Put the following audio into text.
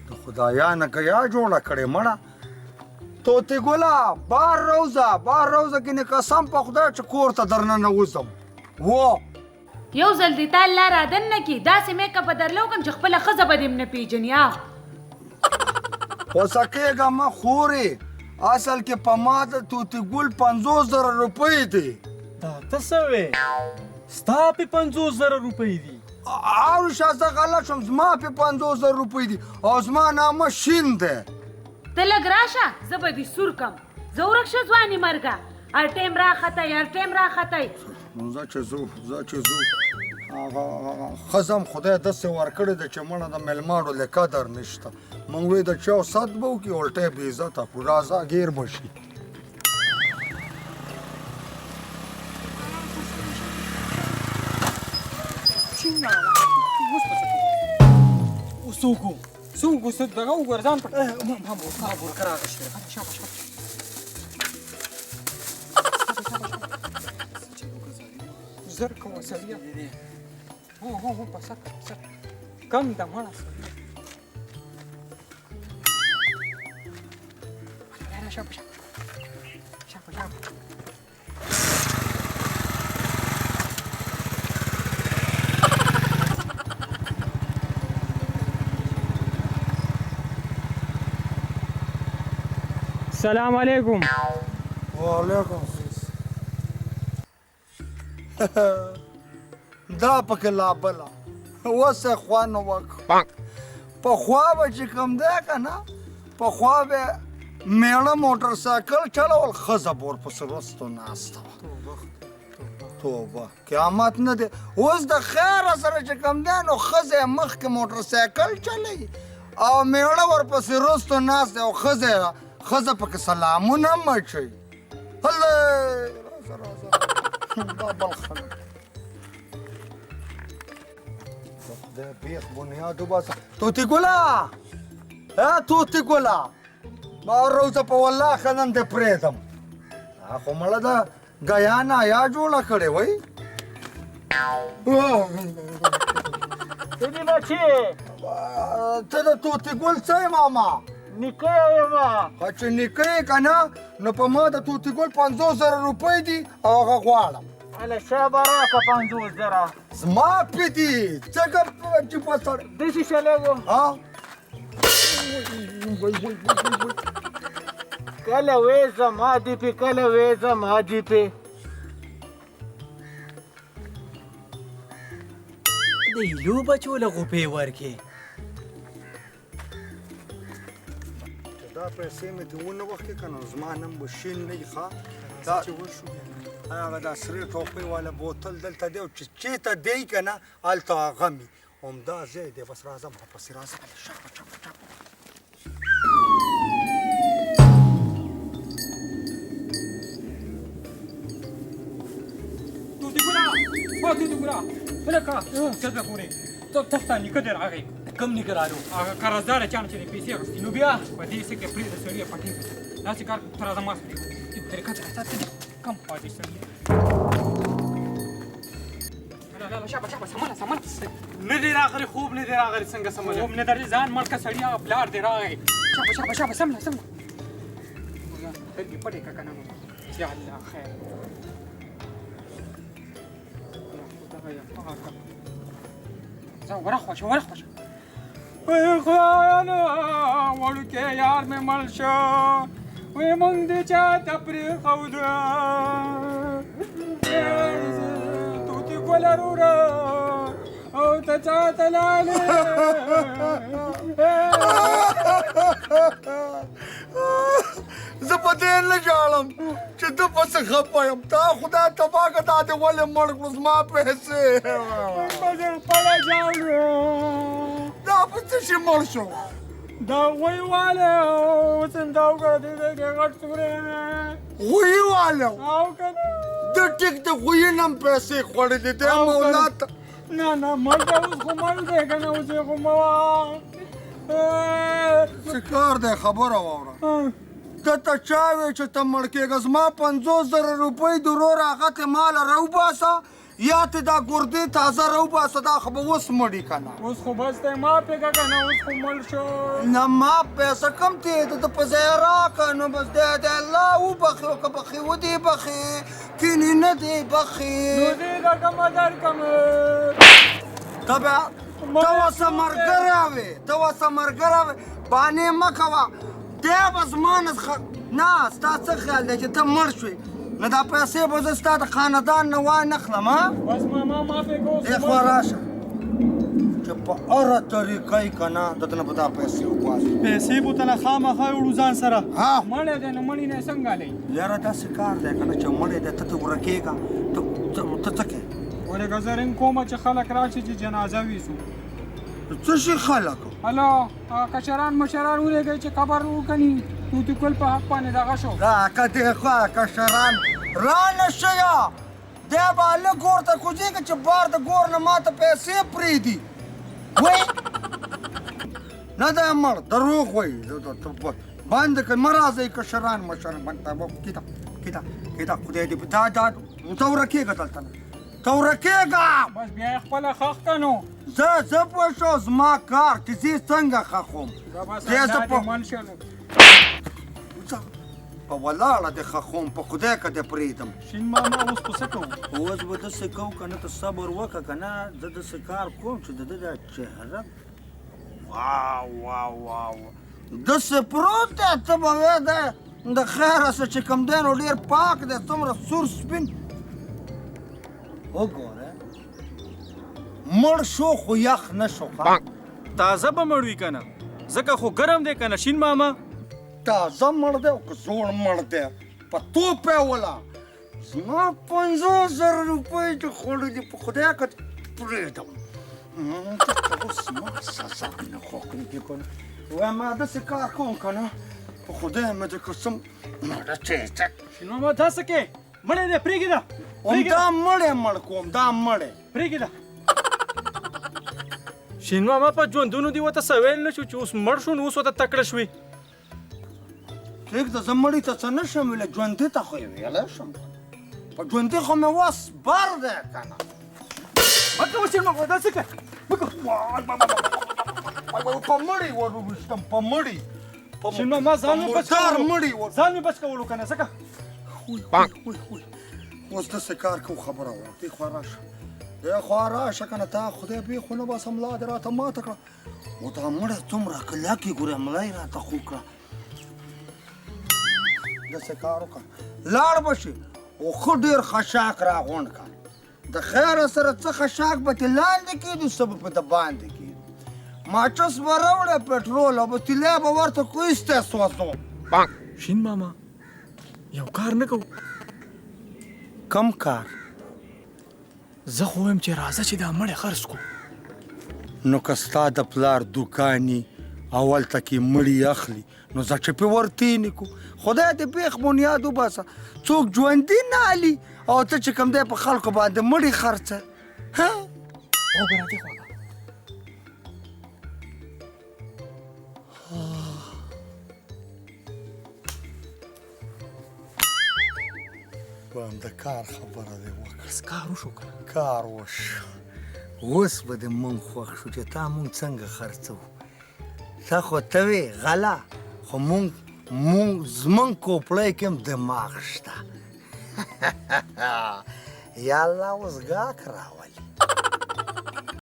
د خدایانه که یا جوړه کړې مړه طوطي ګله بار روزه کنې قسم په خدای چې کور ته درننه وځم یو ځل دې تا الله را دننه کي داسې میک اپ به درله وکړم چې خپله ښځه به دې م نه پېژني غوسه کېږه مه خورې اصل کې په ما د طوطي ګل 50,000 روپۍ دي دا ته څه وې ستا پې 50,000 روپۍ دي او شه زه غلط شوم زما پې 50,000 روپۍ دي او زما نامه شین دی ته لږ راشه زه به دې سور کم زه ورک شه ځواني مرګه هر ټایم راختئ زه چې ځو ښځه م خدای داسې ورکړې ده چې مړه د میلمانو له قدر نشته موږ وی د چا صد به وکړي الټی بې عزته کړو راځه ګیر به شي څوک و څه دغه وګوره ځان پټ بورکه راغلی شاباش زر کوه سړیه هو په سر کم ده مړه سړیه شاباش السلام علیکم وعلیکم دا پکې لا بله اوس یې خوا نه وکړه پخوا به چې کوم دی که نه پخوا به میړه موټر سایکل چلول ښځه به ورپسې رستو ناسته وه توبه قیامت نه دی اوس د خیره سره چې کوم دی نو ښځه یې مخکې موټر سایکل چلوي او میړه ورپسې رستو ناست دی او ښځه پکې سلامونه مچوي هلې راځه دا بل خلک د خدای بیخ بنیاد وباسه طوطي ګله طوطي ګله ما روزه په والله ښه نن دې پرېږدم خو مړه ده ګیانا یا جوړه کړې وای سړي بچې ته د طوطي ګل څه یې ماما نیکه یم چې نیکه یې که نه نو په ما د طوطي ګل 50,000 روپۍ دي او هغه غواړم هله شابه راکړه 50,000 زما پې دي څنګه چې په سړی داسې شلګو کله وې زما دي پې کله وې زما دي پې د هیلو بچو له غوپې ورکې دا پیسې مې دې ونه وخت که نو زما نوم به شین نه وي ښه هغه دا سرې ټوپۍ والا بوتل دلته دی او چې چېرته دی که نه هلته هغه مې همدا ځای دی بس راځه واپسې راځه شابه طوطي ګله هلکه څه به خورې ته تخته نیکه دې راغی کم نیکه راغلو هغه قرضداره چا نه چې دې پیسې اخېستې نو بیا په دې څه کې پرېږده سړي پټې داسې کار ته راځه ما سړي طریقه څه کم پاتې سړي شابه سمنه نه دې راغلی خوب نه دې راغلی څنګه سمنه خوب نه درځي ځان مړ که سړي هغه پلار دې راغی شابه سمنه سترګې پټې که که نه یا الله خیر ورخوشه وی خدایانو وړوکی یار مې مړ شو وی مونږ دې چا ته پرېښودو طوطي ګله وروره او ته چا ته لاړې زه په دې نه ژاړم چې ته پسې خفه یم تا خدای تباه که تا دې ولې مړ کړو زما پیسې خپله ژاړو دا په څه شي مړ شو دا غوی والی اوس همدا وګوره دې غټ سوری غویي والی او که نه د ټیک د غویي نه م پیسې خوړلې دی مولا ته نه مړ دی اوس خو مړ دی که نه اوس یې خو مه څه کار دی خبره واوره ته چا وې چې ته مړ کېږه زما 50,000 روپۍ د ورور هغه ته ماله راوباسه یا ته دا ګردې تازه راوباسه دا خو به اوس مړي که نه اوس خو بس دی ما پرېږه که نه اوس خو مړ شو نه ما پیسه کم دی د په ځای راکړه نو بس دی د الله وبخي او که بخي ودې بخي کینې نه دی بخي نو دې درکړمه درکړمه ته بیا ته اوسه ملګری وې ته اوسه ملګری وې بانې مه کوه دی به زما نه نه ستا څه خیال دی چې ته مړ شوې نو دا پیسې به زه ستا د خاندان نه وانخلم ها بس ماما ما پرېږه اوس دې خوا راشه چې په هره طریقه یې که نه دته نه به دا پیسې وباسو پیسې به ته نه خامخا وړو ځان سره ها مړی دی نو مړی نه څنګه دی یاره داسې کار دی که نه چې مړی دی ته ته ورکېږه ته څه کوې ولې زه رنګ کومه چې خلک راشي چې جنازه ویسو څه شي خلک هلو کشران مشران ولېږئ چې قبر وکني توتکل په حق باندې دغه شو دا که دې خوا کشران را نه شیه دی به هلک ګور ته کوزېږي چې بار د ګور نه ما ته پیسې پرېږدي وایي نه دی مړ دروغ وایي بند کړئ مه راځئ کشران مشران بند کېده کېده کېده خدای دې دا ته ورکېږه دلته نه ته ورکېږه بس بیا یې خپله خښ که نو زه پوه شو زما کار چې زه څنګه خښوم زه په من شلو په ولاړه دې خښوم په خدای که دې پرېږدم شین ماما اوس خو څه کوو اوس به داسې کوو که نه ته صبر وکړه که نه زه داسې کار کوم چې د ده دا چهره واو داسې پروت دی ته به وې دی د خیره څه چې کوم دی نو ډېر پاک دی څومره سور سپین وګوره مړ شو خو یخ نه شو تازه به مړ وي که نه ځکه خو ګرم دی که نه شین ماما تازه مړ دی او که زوړ مړ دی په توپ یې وله زما 50,000 روپۍ چې خوړلي په خدای که پرېږدم اوس ما سزا نه خوښېږي که نه وایم ما داسې کار کوم که نه په خدای مې د قسم مړه چېچه شین ماما دا څه کې مړی دی پرېږده دا مړی مړ کوم دا مړی پرېږده شین ماما په ژوندونو دې ورته څه ویل نه شو چې اوس مړ شو نو اوس ورته تکړه شوې پرېږده زه مړي ته څه نه شم ویلی ژوندي ته خو یې ویلی شم په ژوندي خو مې وس بر دی که نه مه کوه شین ماما دا څه کوې مه کوه په مړي ور وویشتم په مړي شین ماما ځان مې بچ مړي ځان مې بچ کولو که نه ځکه اوس داسې کار کوو خبره وه دې خوا راشه دې خوا راشه که نه تا خدای بې خو نه باسه ملا دې راته ماته کړه و دا مړی څومره کلکې ګورې ملا یې راته خو کړه داسې کار وکړه لاړ به شي او ښه ډېر خشاک راغونډ کړه د خیره سره څه خشاک به تې لاندې کېدو څه به په د باندې کېدو ماچس به راوړې پټرول او به تیلی به ورته کویستی سوځو شین ماما یو کار نه کوو کم کار زه خو وایم چې راځه چې دا مړی خرڅ کړو نو که ستا د پلار دوکاني اول ته کې مړي اخلي نو زه چې پې ورتېنې کو خدای دې بیخ بنیاد وباسه څوک ژوندي نه علي او ته چې کوم دی په خلکو باندې مړي خرڅه ها وګوره دې خواږه وایم د کار خبره دې وکړه کار وشو که نه کار وشو اوس به دې مونږ خوښ شو چې تا مونږ څنګه خرڅوو ته خو ته وې غله خو مونږ زمونږ کوپړی کې هم دماغ شته یا الله اوس ګاک راولي